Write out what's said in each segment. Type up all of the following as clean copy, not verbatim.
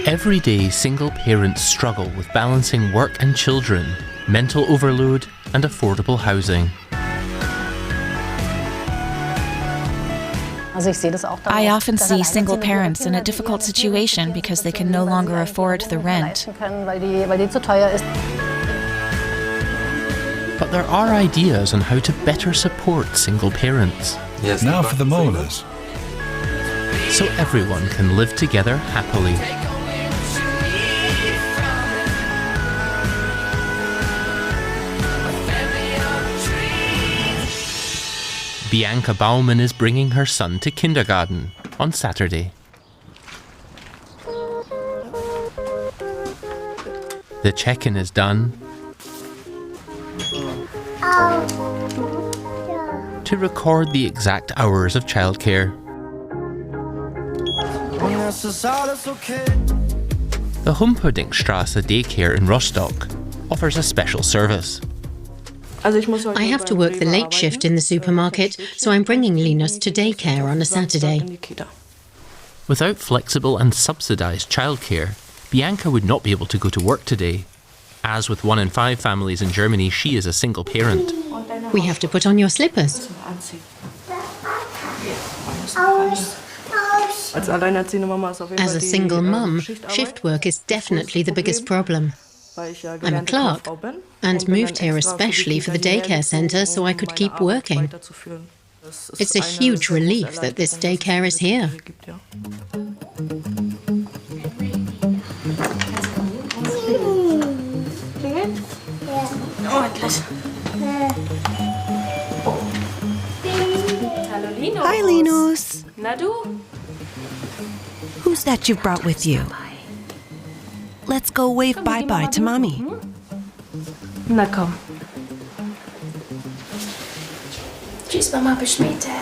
Every day, single parents struggle with balancing work and children, mental overload, and affordable housing. I often see single parents in a difficult situation because they can no longer afford the rent. But there are ideas on how to better support single parents. Yes. Now for the molars. So everyone can live together happily. Bianca Baumann is bringing her son to kindergarten on Saturday. The check-in is done. To record the exact hours of childcare. The Humperdinckstraße daycare in Rostock offers a special service. I have to work the late shift in the supermarket, so I'm bringing Linus to daycare on a Saturday. Without flexible and subsidized childcare, Bianca would not be able to go to work today. As with 1 in 5 families in Germany, she is a single parent. We have to put on your slippers. As a single mum, shift work is definitely the biggest problem. I'm a clerk and moved here especially for the daycare centre so I could keep working. It's a huge relief that this daycare is here. Hi, Linus. Who's that you've brought with you? Let's go wave bye-bye to Mommy. Na komm. Tschüss, Mama, bis später.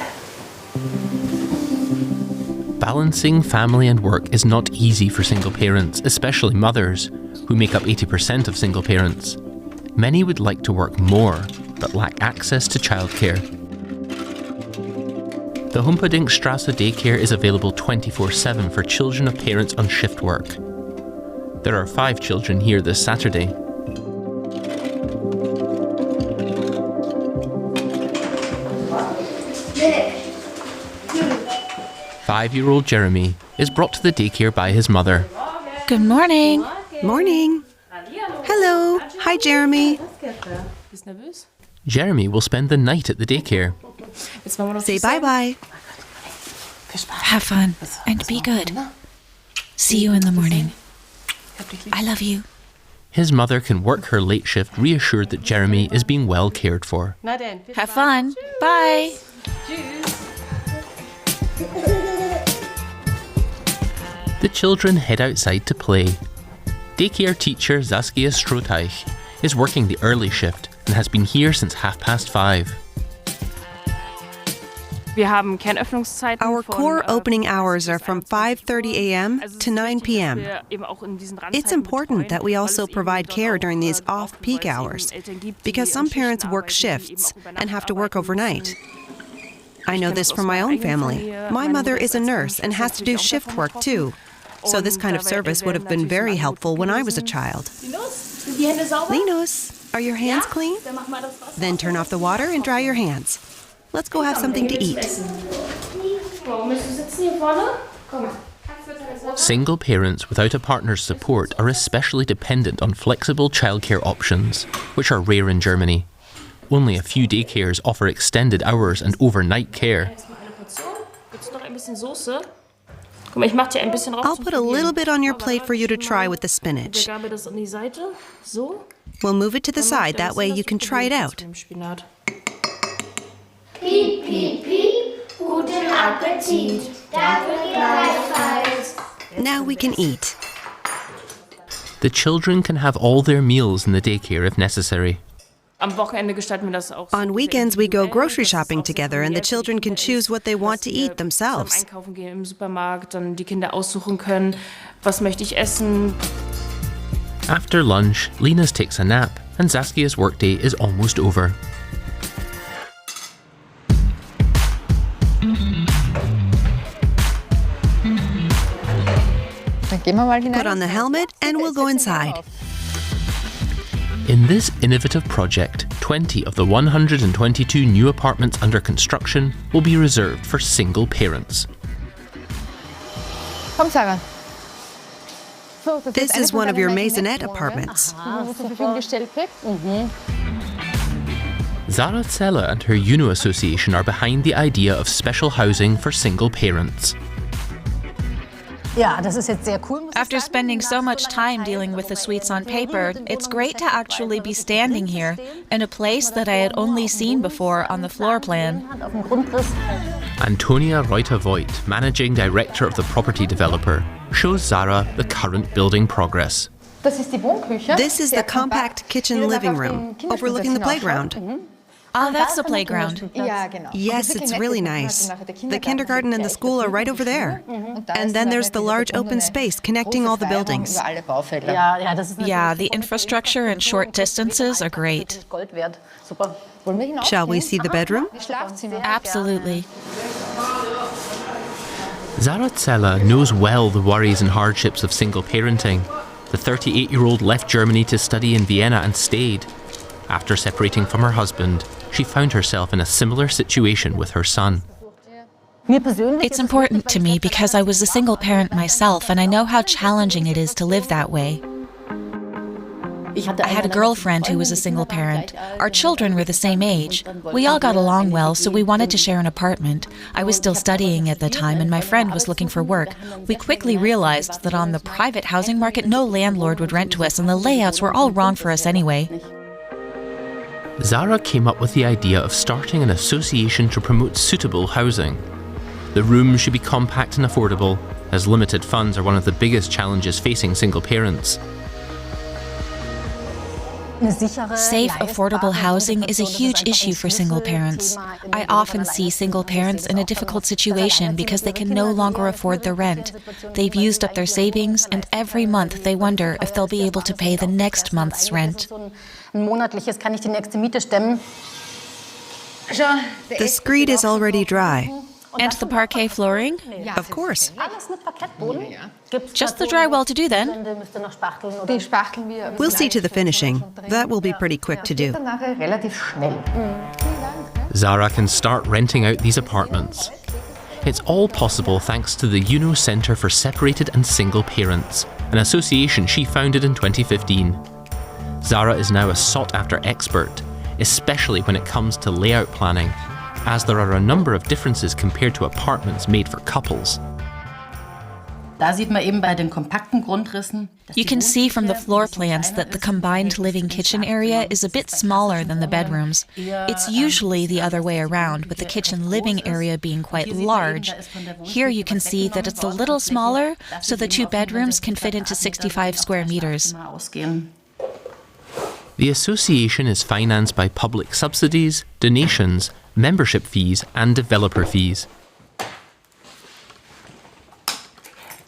Balancing family and work is not easy for single parents, especially mothers, who make up 80% of single parents. Many would like to work more, but lack access to childcare. The Humperdinckstraße daycare is available 24/7 for children of parents on shift work. There are 5 children here this Saturday. Five-year-old Jeremy is brought to the daycare by his mother. Good morning. Morning. Hello. Hi, Jeremy. Jeremy will spend the night at the daycare. Say bye-bye. Have fun and be good. See you in the morning. I love you. His mother can work her late shift reassured that Jeremy is being well cared for. Have fun. Bye. The children head outside to play. Daycare teacher Saskia Stroteich is working the early shift and has been here since 5:30. Our core opening hours are from 5:30 a.m. to 9 p.m. It's important that we also provide care during these off-peak hours because some parents work shifts and have to work overnight. I know this from my own family. My mother is a nurse and has to do shift work too, so this kind of service would have been very helpful when I was a child. Linus, are your hands clean? Then turn off the water and dry your hands. Let's go have something to eat. Single parents without a partner's support are especially dependent on flexible childcare options, which are rare in Germany. Only a few daycares offer extended hours and overnight care. I'll put a little bit on your plate for you to try with the spinach. We'll move it to the side, that way you can try it out. Piep, piep, piep, guten Appetit. Danke gleichfalls. Now we can eat. The children can have all their meals in the daycare if necessary. On weekends, we go grocery shopping together and the children can choose what they want to eat themselves. After lunch, Linus takes a nap and Saskia's workday is almost over. Put on the helmet and we'll go inside. In this innovative project, 20 of the 122 new apartments under construction will be reserved for single parents. Komm, Sarah. This is one of your maisonette apartments. Sarah Zeller and her JUNO association are behind the idea of special housing for single parents. After spending so much time dealing with the suites on paper, it's great to actually be standing here in a place that I had only seen before on the floor plan. Antonia Reuter-Voigt, managing director of the property developer, shows Sarah the current building progress. This is the compact kitchen living room, overlooking the playground. Ah, that's the playground. Yes, it's really nice. The kindergarten and the school are right over there. And then there's the large open space connecting all the buildings. Yeah, the infrastructure and short distances are great. Shall we see the bedroom? Absolutely. Sarah Zeller knows well the worries and hardships of single parenting. The 38-year-old left Germany to study in Vienna and stayed. After separating from her husband, she found herself in a similar situation with her son. It's important to me because I was a single parent myself and I know how challenging it is to live that way. I had a girlfriend who was a single parent. Our children were the same age. We all got along well, so we wanted to share an apartment. I was still studying at the time and my friend was looking for work. We quickly realized that on the private housing market, no landlord would rent to us and the layouts were all wrong for us anyway. Sarah came up with the idea of starting an association to promote suitable housing. The rooms should be compact and affordable, as limited funds are one of the biggest challenges facing single parents. Safe, affordable housing is a huge issue for single parents. I often see single parents in a difficult situation because they can no longer afford the rent. They've used up their savings, and every month they wonder if they'll be able to pay the next month's rent. The screed is already dry. And the parquet flooring? Of course. Just the drywall to do then? We'll see to the finishing. That will be pretty quick to do. Sarah can start renting out these apartments. It's all possible thanks to the JUNO Centre for Separated and Single Parents, an association she founded in 2015. Sarah is now a sought-after expert, especially when it comes to layout planning, as there are a number of differences compared to apartments made for couples. You can see from the floor plans that the combined living kitchen area is a bit smaller than the bedrooms. It's usually the other way around, with the kitchen living area being quite large. Here you can see that it's a little smaller, so the two bedrooms can fit into 65 square meters. The association is financed by public subsidies, donations, membership fees and developer fees.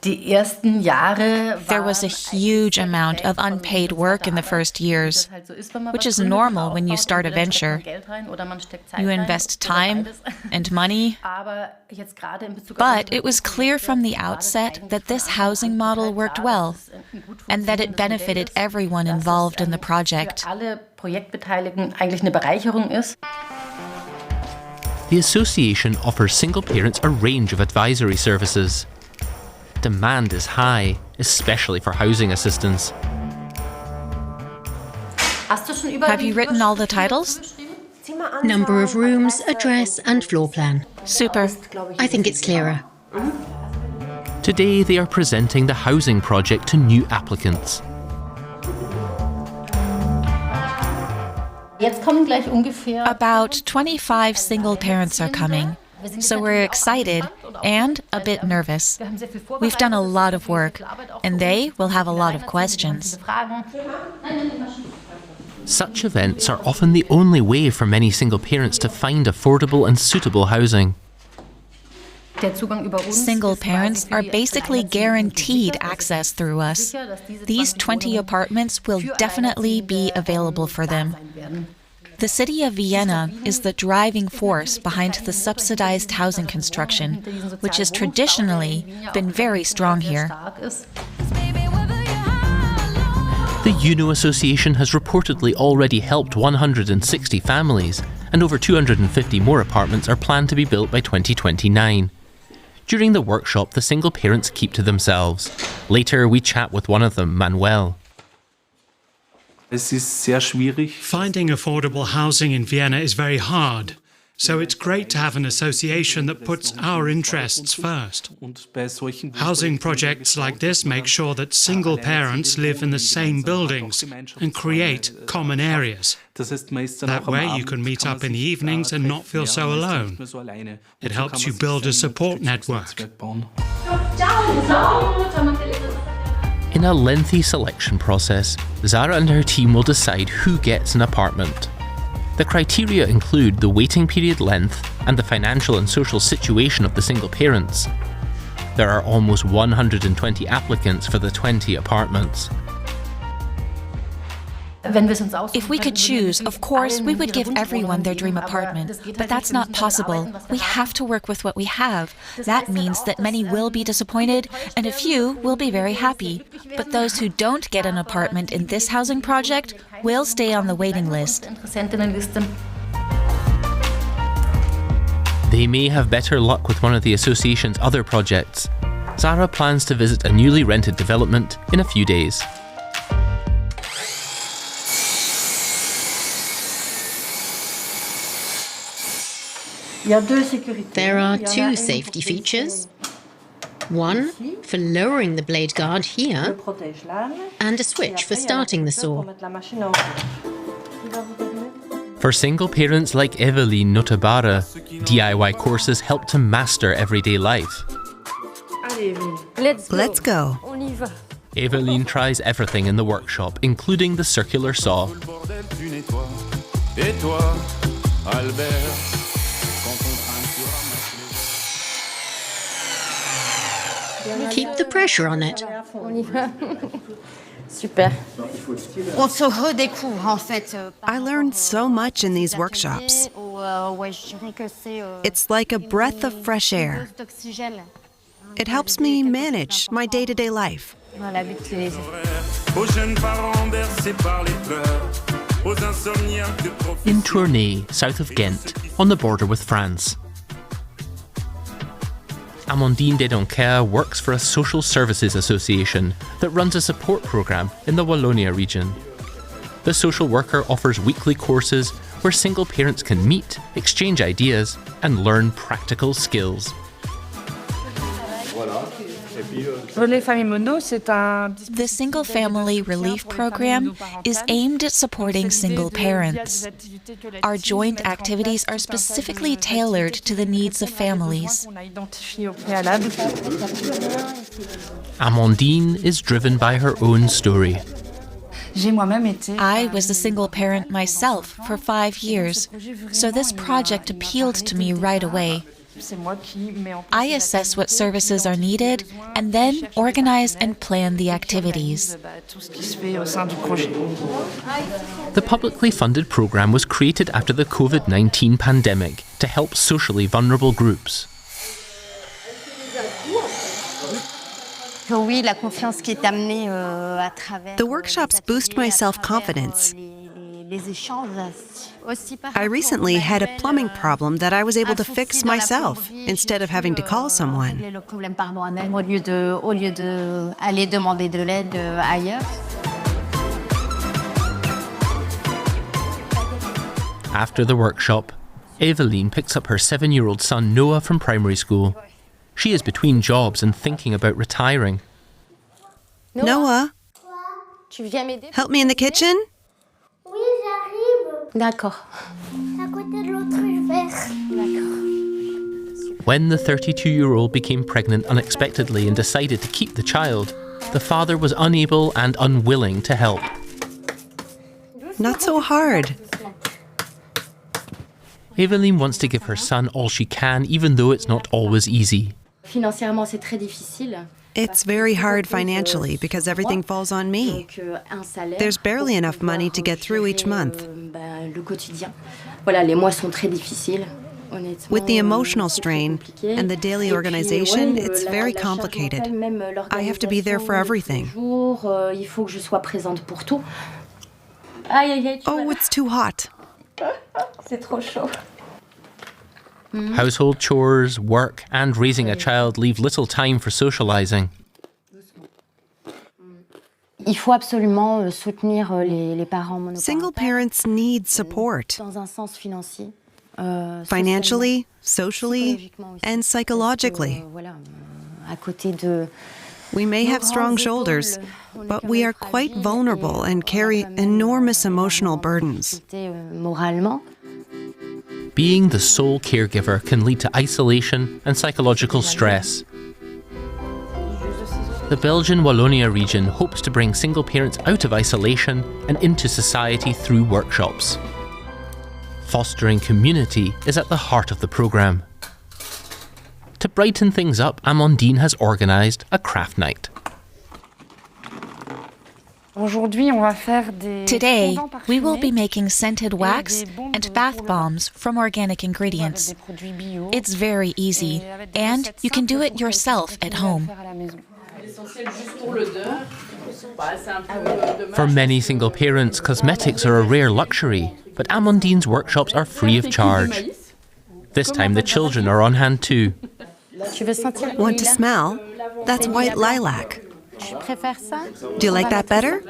There was a huge amount of unpaid work in the first years, which is normal when you start a venture. You invest time and money, but it was clear from the outset that this housing model worked well and that it benefited everyone involved in the project. The association offers single parents a range of advisory services. Demand is high, especially for housing assistance. Have you written all the titles? Number of rooms, address and floor plan. Super. I think it's clearer. Today they are presenting the housing project to new applicants. About 25 single parents are coming, so we're excited and a bit nervous. We've done a lot of work, and they will have a lot of questions. Such events are often the only way for many single parents to find affordable and suitable housing. Single parents are basically guaranteed access through us. These 20 apartments will definitely be available for them. The city of Vienna is the driving force behind the subsidized housing construction, which has traditionally been very strong here. The JUNO Association has reportedly already helped 160 families, and over 250 more apartments are planned to be built by 2029. During the workshop, the single parents keep to themselves. Later, we chat with one of them, Manuel. Finding affordable housing in Vienna is very hard, so it's great to have an association that puts our interests first. Housing projects like this make sure that single parents live in the same buildings and create common areas. That way you can meet up in the evenings and not feel so alone. It helps you build a support network. In a lengthy selection process, Sarah and her team will decide who gets an apartment. The criteria include the waiting period length and the financial and social situation of the single parents. There are almost 120 applicants for the 20 apartments. If we could choose, of course, we would give everyone their dream apartment. But that's not possible. We have to work with what we have. That means that many will be disappointed, and a few will be very happy. But those who don't get an apartment in this housing project will stay on the waiting list. They may have better luck with one of the association's other projects. Sarah plans to visit a newly rented development in a few days. There are two safety features. One for lowering the blade guard here, and a switch for starting the saw. For single parents like Evelyn Notabara, DIY courses help to master everyday life. Let's go. Evelyn tries everything in the workshop, including the circular saw. Keep the pressure on it. I learned so much in these workshops. It's like a breath of fresh air. It helps me manage my day-to-day life. In Tournai, south of Ghent, on the border with France. Amandine Dedonquer works for a social services association that runs a support programme in the Wallonia region. The social worker offers weekly courses where single parents can meet, exchange ideas, and learn practical skills. The Single Family Relief Program is aimed at supporting single parents. Our joint activities are specifically tailored to the needs of families. Amandine is driven by her own story. I was a single parent myself for 5 years, so this project appealed to me right away. I assess what services are needed and then organize and plan the activities. The publicly funded programme was created after the COVID-19 pandemic to help socially vulnerable groups. The workshops boost my self-confidence. I recently had a plumbing problem that I was able to fix myself instead of having to call someone. After the workshop, Evelyn picks up her 7-year-old son Noah from primary school. She is between jobs and thinking about retiring. Noah, help me in the kitchen? When the 32-year-old became pregnant unexpectedly and decided to keep the child, the father was unable and unwilling to help. Not so hard. Evelyn wants to give her son all she can, even though it's not always easy. It's very hard financially because everything falls on me. There's barely enough money to get through each month. With the emotional strain and the daily organization, it's very complicated. I have to be there for everything. Oh, it's too hot. Household chores, work, and raising a child leave little time for socializing. Single parents need support. Financially, socially, and psychologically. We may have strong shoulders, but we are quite vulnerable and carry enormous emotional burdens. Being the sole caregiver can lead to isolation and psychological stress. The Belgian Wallonia region hopes to bring single parents out of isolation and into society through workshops. Fostering community is at the heart of the programme. To brighten things up, Amandine has organised a craft night. Today, we will be making scented wax and bath bombs from organic ingredients. It's very easy, and you can do it yourself at home. For many single parents, cosmetics are a rare luxury, but Amandine's workshops are free of charge. This time the children are on hand too. Want to smell? That's white lilac. Do you like that better?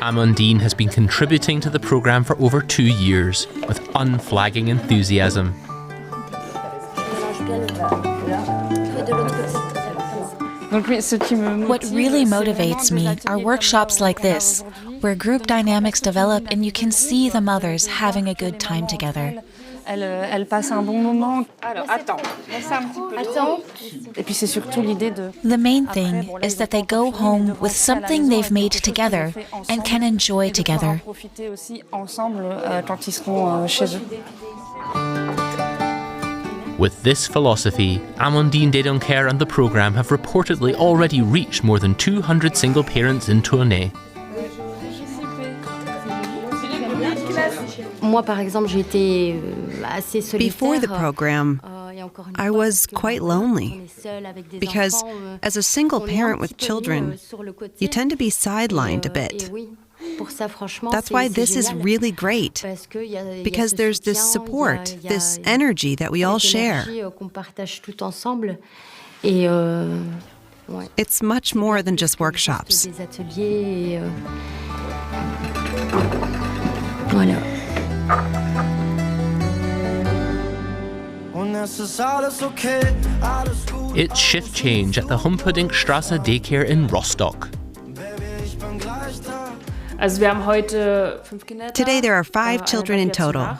Amandine has been contributing to the programme for over 2 years with unflagging enthusiasm. What really motivates me are workshops like this, where group dynamics develop and you can see the mothers having a good time together. The main thing is that they go home with something they've made together and can enjoy together. With this philosophy, Amandine Daycare and the programme have reportedly already reached more than 200 single parents in Tournai. Before the program, I was quite lonely because as a single parent with children, you tend to be sidelined a bit. That's why this is really great, because there's this support, this energy that we all share. It's much more than just workshops. It's shift change at the Humperdinckstraße daycare in Rostock. Today there are 5 children in total.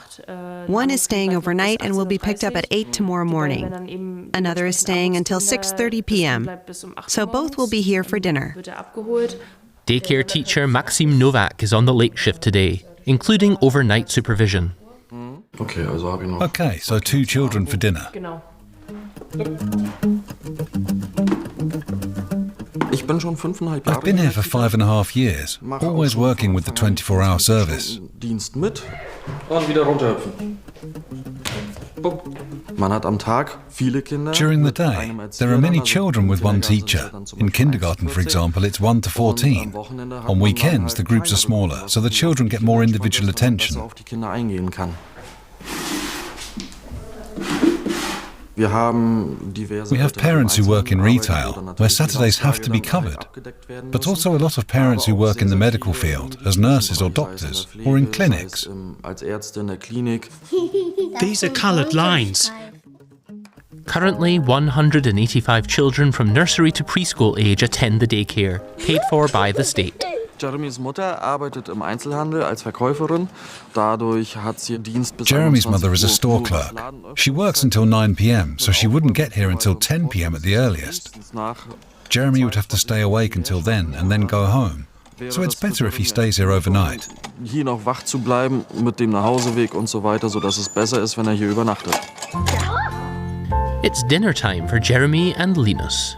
One is staying overnight and will be picked up at 8 tomorrow morning. Another is staying until 6:30 p.m. So both will be here for dinner. Daycare teacher Maxim Novak is on the late shift today, including overnight supervision. Okay, so 2 children for dinner. I've been here for 5.5 years, always working with the 24-hour service. During the day, there are many children with one teacher. In kindergarten, for example, it's 1 to 14. On weekends, the groups are smaller, so the children get more individual attention. We have parents who work in retail, where Saturdays have to be covered, but also a lot of parents who work in the medical field, as nurses or doctors, or in clinics. These are coloured lines. Currently, 185 children from nursery to preschool age attend the daycare, paid for by the state. Jeremy's Mutter arbeitet im Einzelhandel als Verkäuferin. Dadurch hat sie Dienst bis Jeremy's mother is a store clerk. She works until 9 p.m, so she wouldn't get here until 10 p.m. at the earliest. Jeremy would have to stay awake until then and then go home. So it's better if he stays here overnight. Hier noch wach zu bleiben mit dem Nachhauseweg und so weiter, so dass es besser ist, wenn hier übernachtet. It's dinner time for Jeremy and Linus.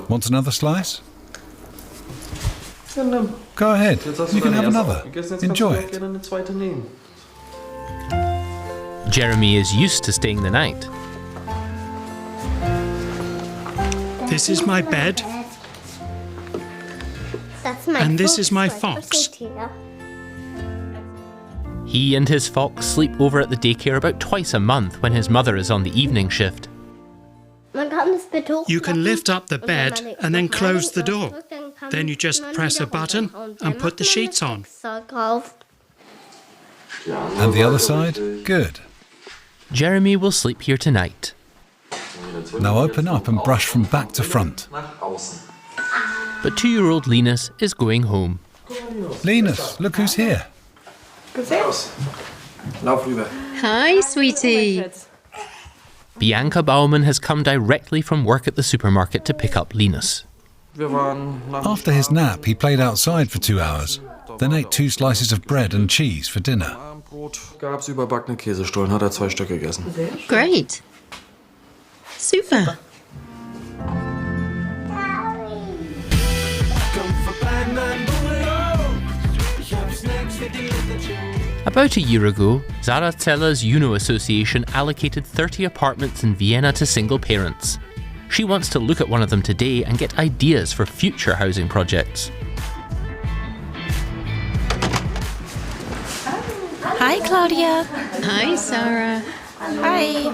Want another slice? Go ahead, you can have another. Enjoy it. Jeremy is used to staying the night. This is my bed. And this is my fox. He and his fox sleep over at the daycare about twice a month when his mother is on the evening shift. You can lift up the bed and then close the door. Then you just press a button and put the sheets on. And the other side? Good. Jeremy will sleep here tonight. Now open up and brush from back to front. But 2-year-old Linus is going home. Linus, look who's here. Hi, sweetie. Bianca Baumann has come directly from work at the supermarket to pick up Linus. After his nap, he played outside for 2 hours, then ate 2 slices of bread and cheese for dinner. Great. Super. About a year ago, Sarah Zeller's JUNO association allocated 30 apartments in Vienna to single parents. She wants to look at one of them today and get ideas for future housing projects. Hi, Claudia. Hi, Sarah. Hi.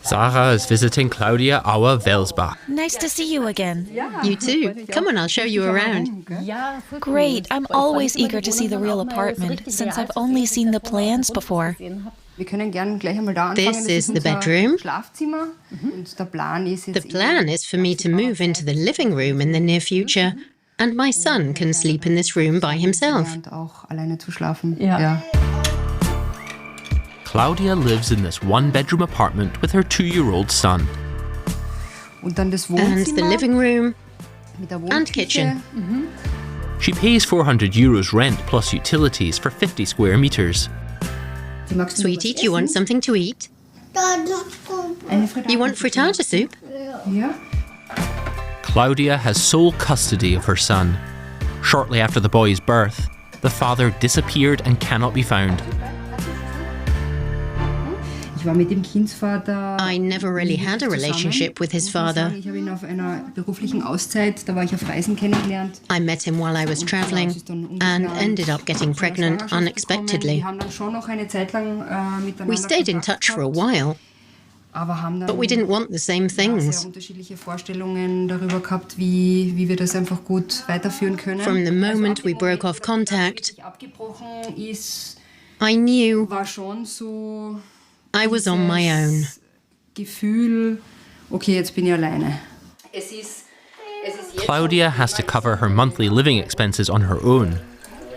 Sarah is visiting Claudia Auer Welsbach. Nice to see you again. You too. Come on, I'll show you around. Great. I'm always eager to see the real apartment, since I've only seen the plans before. This is the bedroom. The plan is for me to move into the living room in the near future, and my son can sleep in this room by himself. Claudia lives in this 1-bedroom apartment with her 2-year-old son. And the living room and kitchen. She pays €400 rent plus utilities for 50 square meters. Sweetie, do you want something to eat? You want frittata soup? Claudia has sole custody of her son. Shortly after the boy's birth, the father disappeared and cannot be found. I never really had a relationship with his father. I met him while I was traveling and ended up getting pregnant unexpectedly. We stayed in touch for a while, but we didn't want the same things. From the moment we broke off contact, I knew I was on my own. Claudia has to cover her monthly living expenses on her own.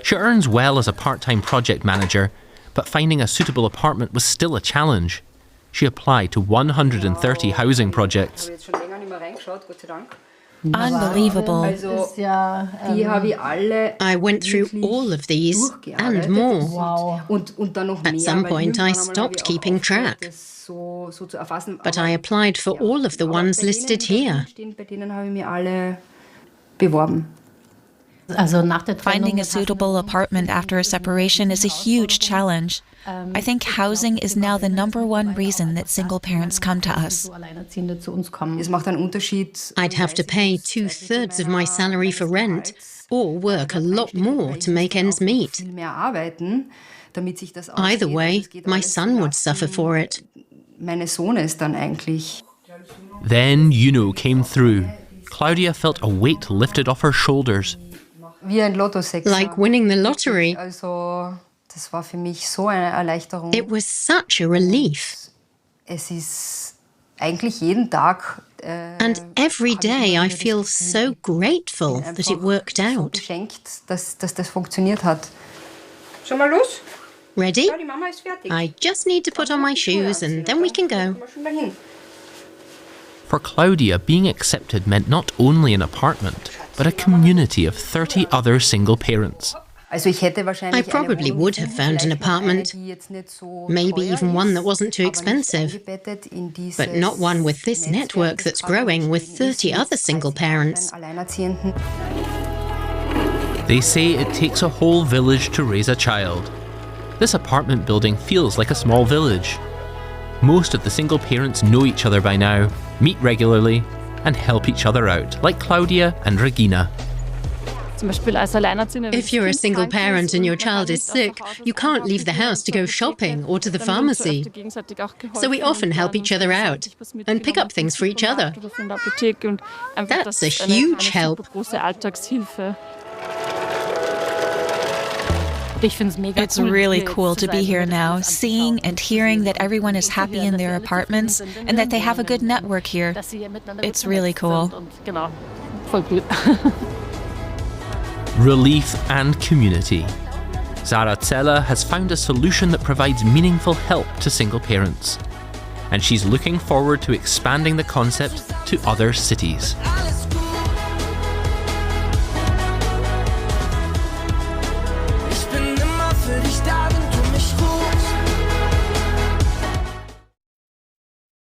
She earns well as a part-time project manager, but finding a suitable apartment was still a challenge. She applied to 130 housing projects. Unbelievable. I went through all of these and more. At some point, I stopped keeping track. But I applied for all of the ones listed here. Finding a suitable apartment after a separation is a huge challenge. I think housing is now the #1 reason that single parents come to us. I'd have to pay 2/3 of my salary for rent or work a lot more to make ends meet. Either way, my son would suffer for it. Then JUNO came through. Claudia felt a weight lifted off her shoulders. Like winning the lottery. It was such a relief. And every day I feel so grateful that it worked out. Ready? I just need to put on my shoes and then we can go. For Claudia, being accepted meant not only an apartment, but a community of 30 other single parents. I probably would have found an apartment, maybe even one that wasn't too expensive, but not one with this network that's growing with 30 other single parents. They say it takes a whole village to raise a child. This apartment building feels like a small village. Most of the single parents know each other by now, meet regularly, and help each other out, like Claudia and Regina. If you're a single parent and your child is sick, you can't leave the house to go shopping or to the pharmacy. So we often help each other out and pick up things for each other. That's a huge help. It's really cool to be here now, seeing and hearing that everyone is happy in their apartments and that they have a good network here. It's really cool. Relief and community. Sarah Zeller has found a solution that provides meaningful help to single parents. And she's looking forward to expanding the concept to other cities.